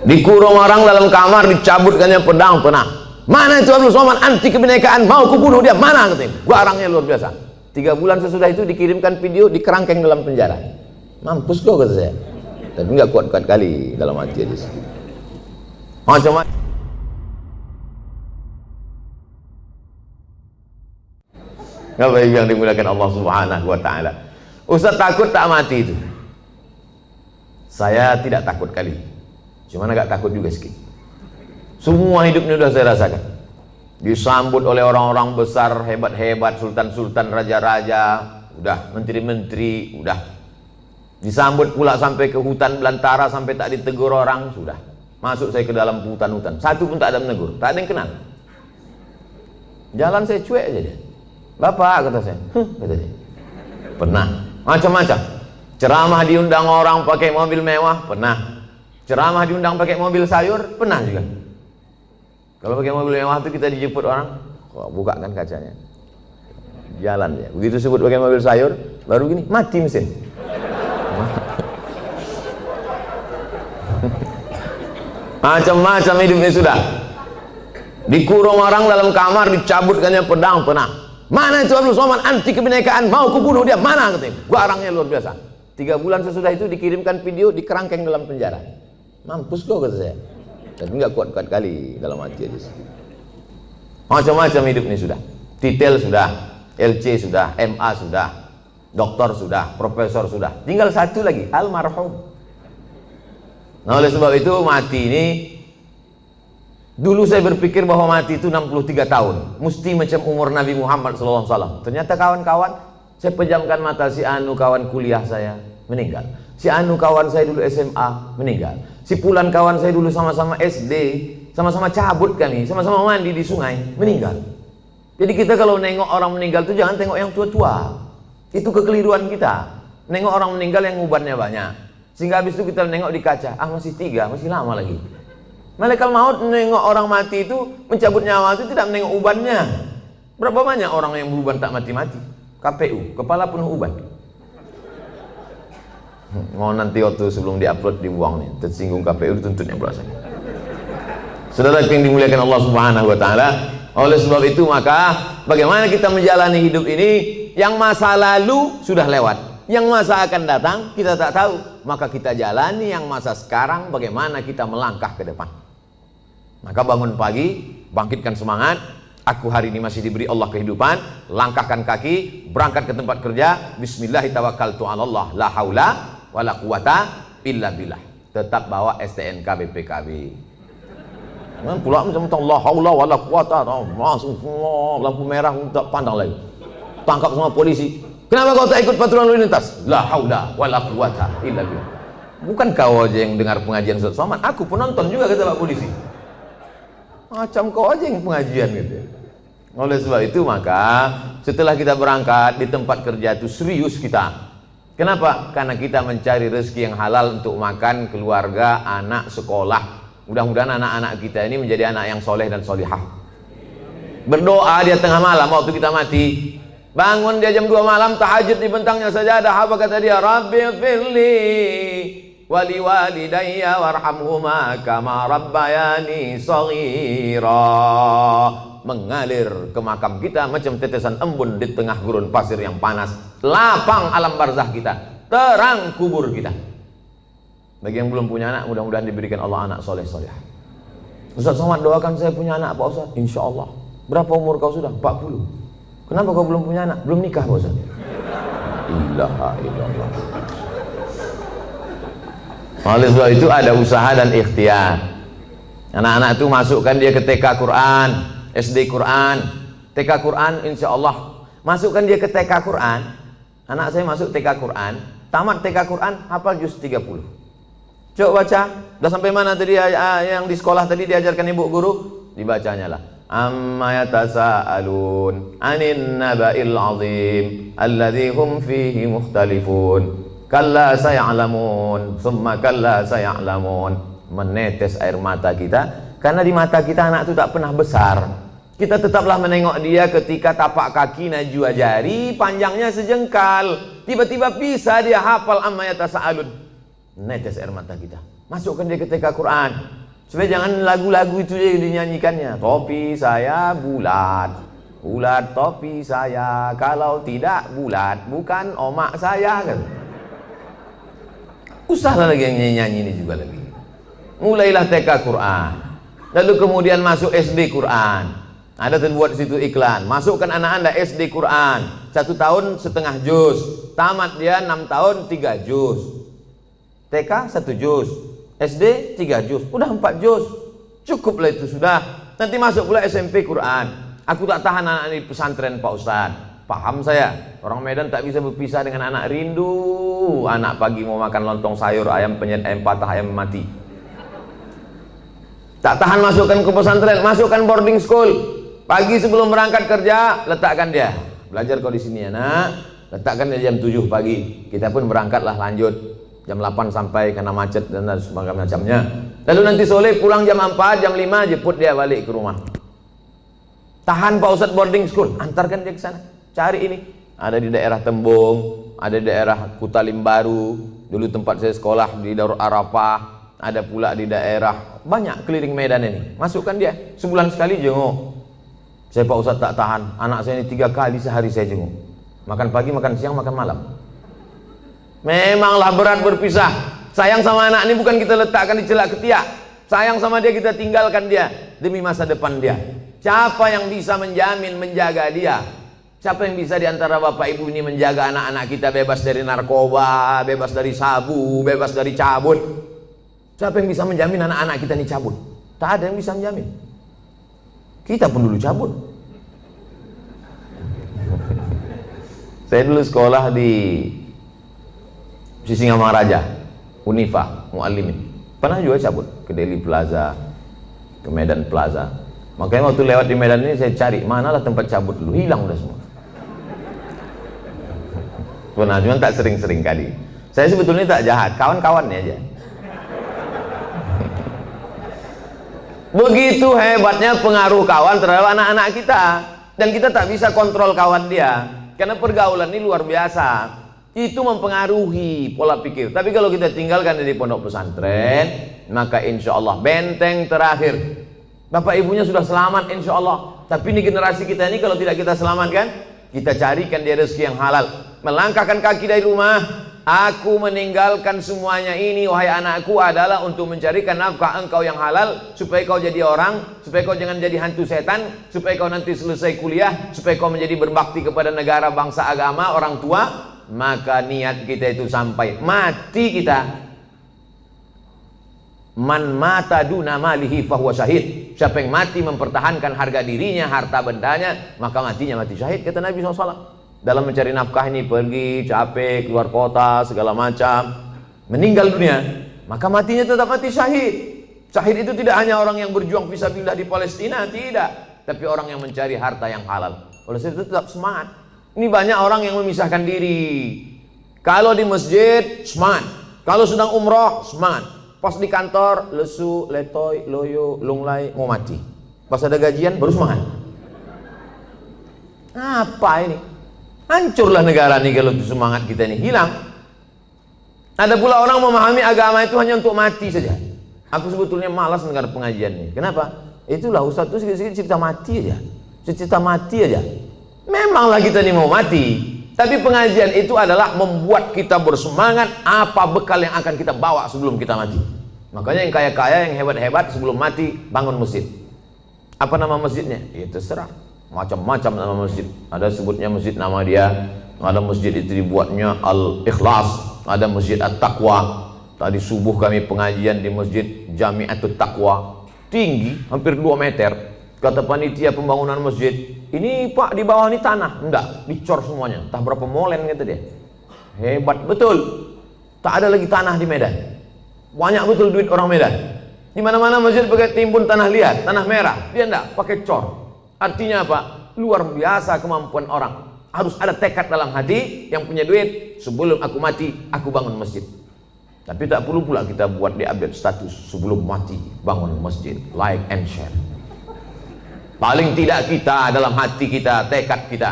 Dikurung orang dalam kamar, dicabutkannya pedang, pernah. Mana itu Abdul Somad, anti kebinekaan, mau kubunuh dia, mana katanya. Garangnya luar biasa. 3 bulan sesudah itu dikirimkan video, dikerangkeng dalam penjara. Mampus kau, kata saya. Tapi nggak kuat-kuat kali dalam hati dia. Macam-macam. Bapak Ibu yang dimuliakan Allah Subhanahu wa taala. Ustaz takut tak mati itu? Saya tidak takut kali. Cuma agak takut juga sedikit. Semua hidup ini sudah saya rasakan. Disambut oleh orang-orang besar, hebat-hebat, sultan-sultan, raja-raja, udah menteri-menteri, udah. Disambut pula sampai ke hutan belantara, sampai tak ditegur orang, sudah. Masuk saya ke dalam hutan-hutan. Satu pun tak ada menegur, tak ada yang kenal. Jalan saya cuek aja dia. Bapak, kata saya. Kata dia. Pernah. Macam-macam. Ceramah diundang orang pakai mobil mewah, pernah. Ceramah diundang pakai mobil sayur, pernah juga. Kalau pakai mobil mewah itu kita dijemput orang, buka kan kacanya, jalan ya. Begitu sebut pakai mobil sayur, baru gini, mati mesin. Macam-macam hidupnya sudah. Dikurung orang dalam kamar, dicabutkannya pedang, pernah. Mana itu Abdul Somad, anti kebinekaan, mau kubunuh dia, mana katanya. Garangnya luar biasa. 3 bulan sesudah itu dikirimkan video, dikerangkeng dalam penjara. Mampus kau, kata saya. Tapi nggak kuat-kuat kali dalam hati aja. Macam-macam hidup ini sudah. Titel sudah, LC sudah, MA sudah, doktor sudah, profesor sudah. Tinggal satu lagi, almarhum. Nah, oleh sebab itu mati ini, dulu saya berpikir bahwa mati itu 63 tahun, mesti macam umur Nabi Muhammad SAW. Ternyata kawan-kawan, saya pejamkan mata, si anu kawan kuliah saya meninggal, si anu kawan saya dulu SMA meninggal, si pulan kawan saya dulu sama-sama SD, sama-sama cabut kami, sama-sama mandi di sungai, meninggal. Jadi kita kalau nengok orang meninggal itu jangan tengok yang tua-tua. Itu kekeliruan kita. Nengok orang meninggal yang ubannya banyak, sehingga habis itu kita nengok di kaca, masih 3, masih lama lagi. Malaikat maut nengok orang mati itu, mencabut nyawa itu tidak menengok ubannya. Berapa banyak orang yang beruban tak mati-mati? KPU, kepala penuh uban. Mau nanti waktu sebelum diupload dibuang nih, tersinggung KPU dituntutnya berasa. Saudara yang dimuliakan Allah Subhanahu wa taala, oleh sebab itu maka bagaimana kita menjalani hidup ini, yang masa lalu sudah lewat, yang masa akan datang kita tak tahu, maka kita jalani yang masa sekarang, bagaimana kita melangkah ke depan. Maka bangun pagi, bangkitkan semangat. Aku hari ini masih diberi Allah kehidupan, langkahkan kaki, berangkat ke tempat kerja. Bismillahirrahmanirrahim, la haula wala quwata illa billah. Tetap bawa STNK BPKB. Jangan pula macam la haula wala quwata, langsung lampu merah tak pandang lagi. Tangkap semua polisi. Kenapa kau tak ikut patroli lalu lintas? La haula wala quwata illa billah. Bukan kau aja yang dengar pengajian Ustaz Somad, aku penonton juga, kata Pak Polisi. Macam kau aja yang pengajian gitu. Oleh sebab itu maka setelah kita berangkat di tempat kerja itu serius kita. Kenapa? Karena kita mencari rezeki yang halal untuk makan, keluarga, anak, sekolah. Mudah-mudahan anak-anak kita ini menjadi anak yang soleh dan solihah. Berdoa dia tengah malam waktu kita mati. Bangun dia jam 2 malam, tahajud di bentangnya sajadah. Apa kata dia? Rabbi firli wali walidayya warhamhuma kama rabbayani shaghira. Mengalir ke makam kita macam tetesan embun di tengah gurun pasir yang panas. Lapang alam barzah kita, terang kubur kita. Bagi yang belum punya anak, mudah-mudahan diberikan Allah anak soleh-soleh. Ustaz Somad, doakan saya punya anak Pak Ustaz. Insya Allah. Berapa umur kau sudah? 40. Kenapa kau belum punya anak? Belum nikah Pak Ustaz. Ilaha illallah. Oleh sebab itu ada usaha dan ikhtiar. Anak-anak itu masukkan dia ke TK Quran, SD Quran, TK Quran, insya Allah. Masukkan dia ke TK Quran. Anak saya masuk TK Quran, tamat TK Quran, hafal juz 30. Coba baca, udah sampai mana tadi yang di sekolah tadi diajarkan ibu guru? Dibacanya lah. Amma yatasaalun anin naba'il azim alladzi hum fihi mukhtalifun. Kalla saya'lamun, summa kalla saya'lamun. Menetes air mata kita karena di mata kita anak itu tak pernah besar. Kita tetaplah menengok dia ketika tapak kaki najwa jari panjangnya sejengkal. Tiba-tiba bisa dia hafal amma yatasaalun. netes air mata kita. Masukkan dia ke TK Quran. Supaya jangan lagu-lagu itu dia dinyanyikannya. Topi saya bulat, bulat topi saya. Kalau tidak bulat, bukan omak saya kan. Usahlah lagi yang nyanyi ini juga lagi. Mulailah TK Quran. Lalu kemudian masuk SD Quran. Ada terbuat situ iklan. Masukkan anak anda SD Quran. 1 tahun setengah juz. Tamat dia 6 tahun 3 juz. TK 1 juz. SD 3 juz. Udah 4 juz. Cukuplah itu sudah. Nanti masuk pula SMP Quran. Aku tak tahan anak di pesantren Pak Ustaz. Paham saya. Orang Medan tak bisa berpisah dengan anak rindu. Anak pagi mau makan lontong sayur, ayam penyet, ayam patah, ayam mati. Tak tahan masukkan ke pesantren, masukkan boarding school. Pagi sebelum berangkat kerja, letakkan dia. Belajar kau di sini ya nak. Letakkan dia jam 7 pagi. Kita pun berangkatlah lanjut. Jam 8 sampai karena macet dan sebagainya macamnya. Lalu nanti sore pulang jam 4, jam 5 jemput dia balik ke rumah. Tahan Pak Ustadz boarding school, antarkan dia ke sana. Cari ini. Ada di daerah Tembung, ada di daerah Kutalim Baru. Dulu tempat saya sekolah di Darul Arafah. Ada pula di daerah banyak keliling Medan ini. Masukkan dia sebulan sekali jenguk. Saya Pak Ustadz tak tahan. Anak saya ini 3 kali sehari saya jenguk. Makan pagi, makan siang, makan malam. Memanglah berat berpisah. Sayang sama anak ini bukan kita letakkan di celak ketiak. Sayang sama dia kita tinggalkan dia demi masa depan dia. Siapa yang bisa menjamin menjaga dia? Siapa yang bisa diantara bapak ibu ini menjaga anak-anak kita bebas dari narkoba, bebas dari sabu, bebas dari cabut? Siapa yang bisa menjamin anak-anak kita ini cabut? Tak ada yang bisa menjamin. Kita pun dulu cabut. Saya dulu sekolah di Sisingamaraja, Unifa, Muallimin. Pernah juga cabut ke Deli Plaza, ke Medan Plaza. Makanya waktu lewat di Medan ini saya cari manalah tempat cabut dulu, hilang udah semua. Pernah, cuma tak sering-sering kali. Saya sebetulnya tak jahat, kawan-kawannya aja. Begitu hebatnya pengaruh kawan terhadap anak-anak kita. Dan kita tak bisa kontrol kawan dia. Karena pergaulan ini luar biasa. Itu mempengaruhi pola pikir. Tapi kalau kita tinggalkan di pondok pesantren, maka insya Allah benteng terakhir. Bapak ibunya sudah selamat insya Allah. Tapi ini generasi kita ini kalau tidak kita selamatkan, kita carikan dia rezeki yang halal. Melangkahkan kaki dari rumah, aku meninggalkan semuanya ini wahai anakku adalah untuk mencarikan nafkah engkau yang halal, supaya kau jadi orang, supaya kau jangan jadi hantu setan, supaya kau nanti selesai kuliah, supaya kau menjadi berbakti kepada negara, bangsa, agama, orang tua. Maka niat kita itu sampai mati kita. Man mata duna malihi fahuwa syahid. Siapa yang mati mempertahankan harga dirinya, harta bendanya, maka matinya mati syahid, kata Nabi SAW. Dalam mencari nafkah ini pergi, capek, keluar kota, segala macam, meninggal dunia, maka matinya tetap mati syahid. Syahid itu tidak hanya orang yang berjuang fisabilillah di Palestina, tidak, tapi orang yang mencari harta yang halal. Oleh sebab itu tetap semangat. Ini banyak orang yang memisahkan diri. Kalau di masjid, semangat. Kalau sedang umroh, semangat. Pas di kantor, lesu, letoy, loyo, lunglai, mau mati. Pas ada gajian, baru semangat. Apa ini? Hancurlah negara ini kalau semangat kita ini hilang. Ada pula orang memahami agama itu hanya untuk mati saja. Aku sebetulnya malas dengar pengajian ini. Kenapa? Itulah Ustaz itu sedikit cerita mati aja. Cerita mati aja. Memanglah kita ini mau mati. Tapi pengajian itu adalah membuat kita bersemangat apa bekal yang akan kita bawa sebelum kita mati. Makanya yang kaya-kaya, yang hebat-hebat sebelum mati bangun masjid. Apa nama masjidnya? Ya terserah. Macam-macam nama masjid. Ada sebutnya masjid nama dia. Ada masjid itu dibuatnya Al-Ikhlas. Ada masjid At-Taqwa. Tadi subuh kami pengajian di masjid Jami'atut Taqwa. Tinggi, hampir 2 meter. Kata panitia pembangunan masjid, ini Pak di bawah ini tanah. Enggak, dicor semuanya. Entah berapa molen kata dia. Hebat betul. Tak ada lagi tanah di Medan. Banyak betul duit orang Medan. Di mana-mana masjid pakai timbun tanah liat, tanah merah. Dia enggak, pakai cor. Artinya apa? Luar biasa kemampuan orang. Harus ada tekad dalam hati yang punya duit. Sebelum aku mati, aku bangun masjid. Tapi tak perlu pula kita buat di update status. Sebelum mati, bangun masjid. Like and share. Paling tidak kita dalam hati kita, tekad kita,